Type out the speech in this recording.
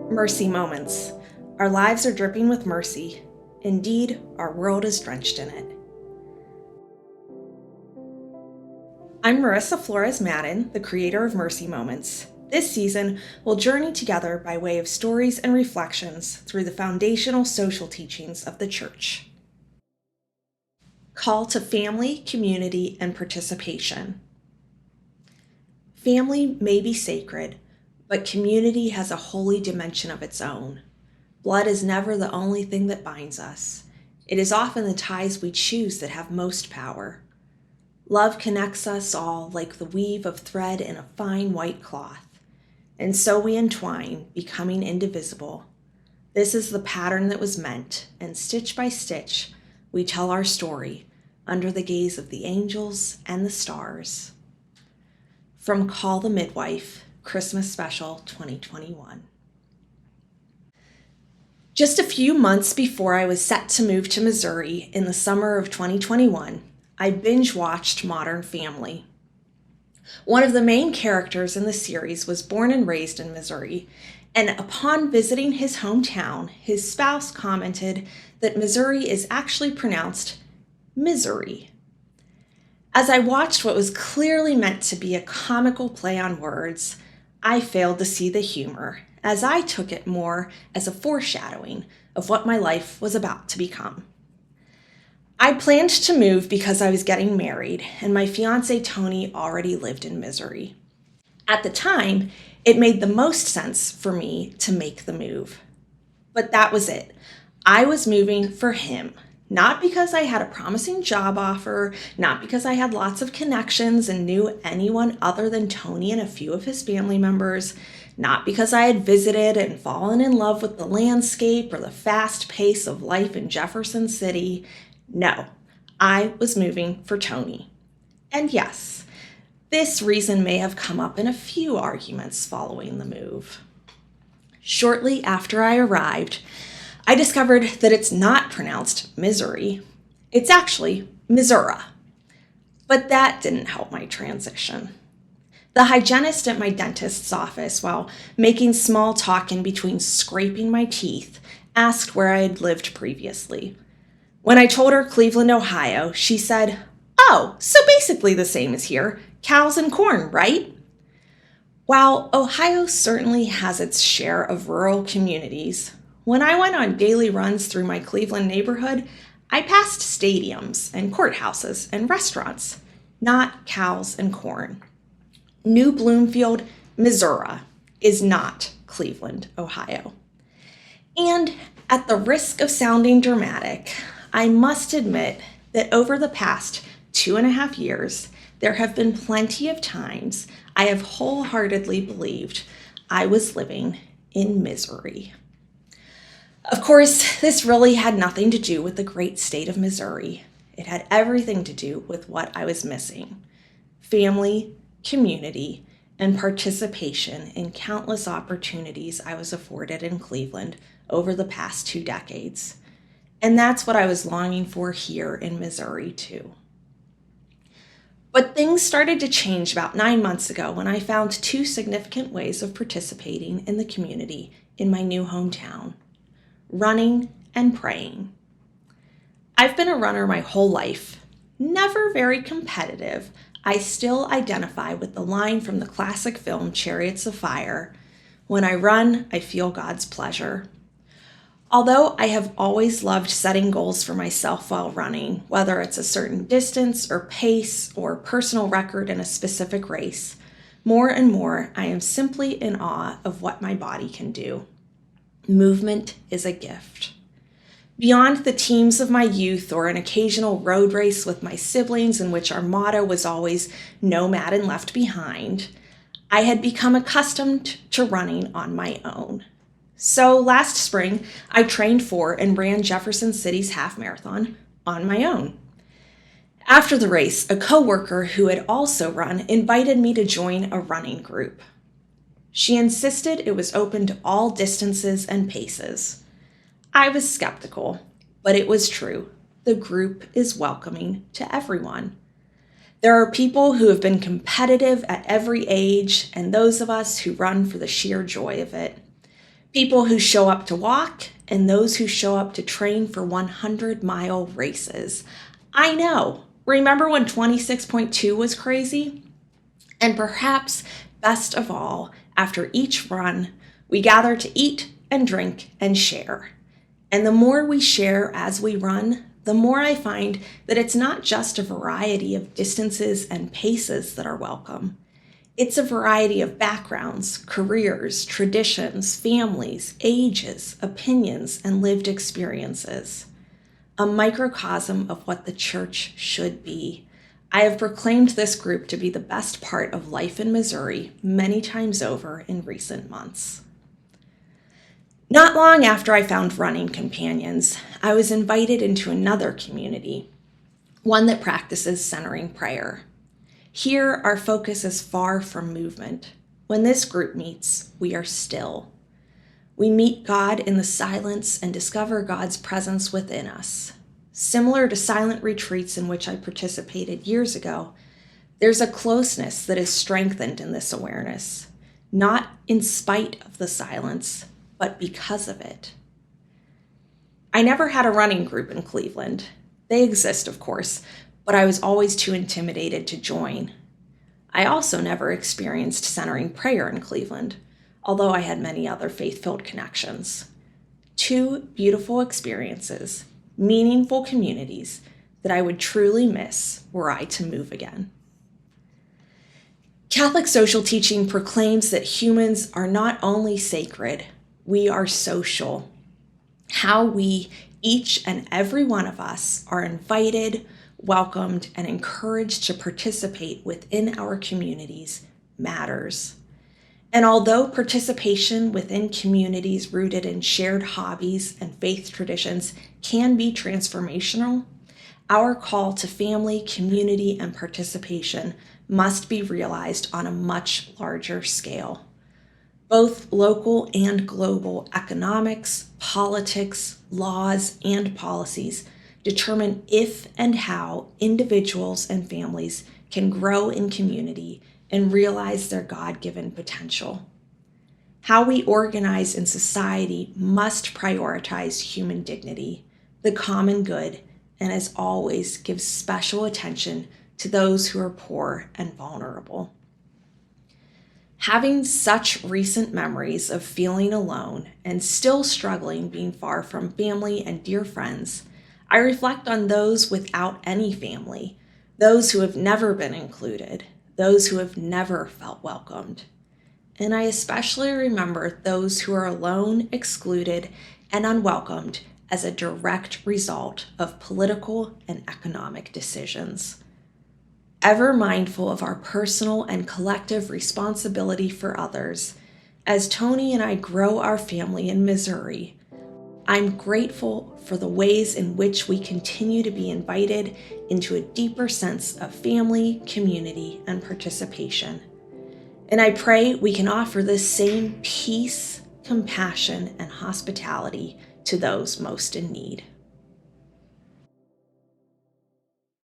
Mercy moments. Our lives are dripping with mercy. Indeed, our world is drenched in it. I'm Marissa Flores Madden, the creator of Mercy Moments. This season, we'll journey together by way of stories and reflections through the foundational social teachings of the Church. Call to family, community, and participation. Family may be sacred, but community has a holy dimension of its own. Blood is never the only thing that binds us. It is often the ties we choose that have most power. Love connects us all like the weave of thread in a fine white cloth. And so we entwine, becoming indivisible. This is the pattern that was meant, and stitch by stitch, we tell our story under the gaze of the angels and the stars. From Call the Midwife, Christmas Special 2021. Just a few months before I was set to move to Missouri in the summer of 2021, I binge-watched Modern Family. One of the main characters in the series was born and raised in Missouri, and upon visiting his hometown, his spouse commented that Missouri is actually pronounced misery. As I watched what was clearly meant to be a comical play on words, I failed to see the humor, as I took it more as a foreshadowing of what my life was about to become. I planned to move because I was getting married, and my fiancé Tony already lived in Missouri. At the time, it made the most sense for me to make the move. But that was it. I was moving for him. Not because I had a promising job offer, not because I had lots of connections and knew anyone other than Tony and a few of his family members, not because I had visited and fallen in love with the landscape or the fast pace of life in Jefferson City. No, I was moving for Tony. And yes, this reason may have come up in a few arguments following the move. Shortly after I arrived, I discovered that it's not pronounced misery. It's actually Missouri. But that didn't help my transition. The hygienist at my dentist's office, while making small talk in between scraping my teeth, asked where I had lived previously. When I told her Cleveland, Ohio, she said, "Oh, so basically the same as here, cows and corn, right?" While Ohio certainly has its share of rural communities, when I went on daily runs through my Cleveland neighborhood, I passed stadiums and courthouses and restaurants, not cows and corn. New Bloomfield, Missouri, is not Cleveland, Ohio. And at the risk of sounding dramatic, I must admit that over the past 2.5 years, there have been plenty of times I have wholeheartedly believed I was living in misery. Of course, this really had nothing to do with the great state of Missouri. It had everything to do with what I was missing: family, community, and participation in countless opportunities I was afforded in Cleveland over the past 2 decades. And that's what I was longing for here in Missouri, too. But things started to change about 9 months ago when I found 2 significant ways of participating in the community in my new hometown: running and praying. I've been a runner my whole life. Never very competitive, I still identify with the line from the classic film Chariots of Fire, "When I run, I feel God's pleasure." Although I have always loved setting goals for myself while running, whether it's a certain distance or pace or personal record in a specific race, more and more I am simply in awe of what my body can do. Movement is a gift. Beyond the teams of my youth or an occasional road race with my siblings in which our motto was always "No Madden left behind," I had become accustomed to running on my own. So last spring, I trained for and ran Jefferson City's half marathon on my own. After the race, a coworker who had also run invited me to join a running group. She insisted it was open to all distances and paces. I was skeptical, but it was true. The group is welcoming to everyone. There are people who have been competitive at every age, and those of us who run for the sheer joy of it. People who show up to walk and those who show up to train for 100-mile races. I know. Remember when 26.2 was crazy? And perhaps best of all, after each run, we gather to eat and drink and share. And the more we share as we run, the more I find that it's not just a variety of distances and paces that are welcome. It's a variety of backgrounds, careers, traditions, families, ages, opinions, and lived experiences. A microcosm of what the church should be. I have proclaimed this group to be the best part of life in Missouri many times over in recent months. Not long after I found running companions, I was invited into another community, one that practices centering prayer. Here, our focus is far from movement. When this group meets, we are still. We meet God in the silence and discover God's presence within us. Similar to silent retreats in which I participated years ago, there's a closeness that is strengthened in this awareness, not in spite of the silence, but because of it. I never had a running group in Cleveland. They exist, of course, but I was always too intimidated to join. I also never experienced centering prayer in Cleveland, although I had many other faith-filled connections. Two beautiful experiences, meaningful communities that I would truly miss were I to move again. Catholic social teaching proclaims that humans are not only sacred, we are social. How we, each and every one of us, are invited, welcomed, and encouraged to participate within our communities matters. And although participation within communities rooted in shared hobbies and faith traditions can be transformational, our call to family, community, and participation must be realized on a much larger scale. Both local and global economics, politics, laws, and policies determine if and how individuals and families can grow in community and realize their God-given potential. How we organize in society must prioritize human dignity, the common good, and as always, give special attention to those who are poor and vulnerable. Having such recent memories of feeling alone and still struggling being far from family and dear friends, I reflect on those without any family, those who have never been included, those who have never felt welcomed. And I especially remember those who are alone, excluded, and unwelcomed as a direct result of political and economic decisions. Ever mindful of our personal and collective responsibility for others, as Tony and I grow our family in Missouri, I'm grateful for the ways in which we continue to be invited into a deeper sense of family, community, and participation. And I pray we can offer this same peace, compassion, and hospitality to those most in need.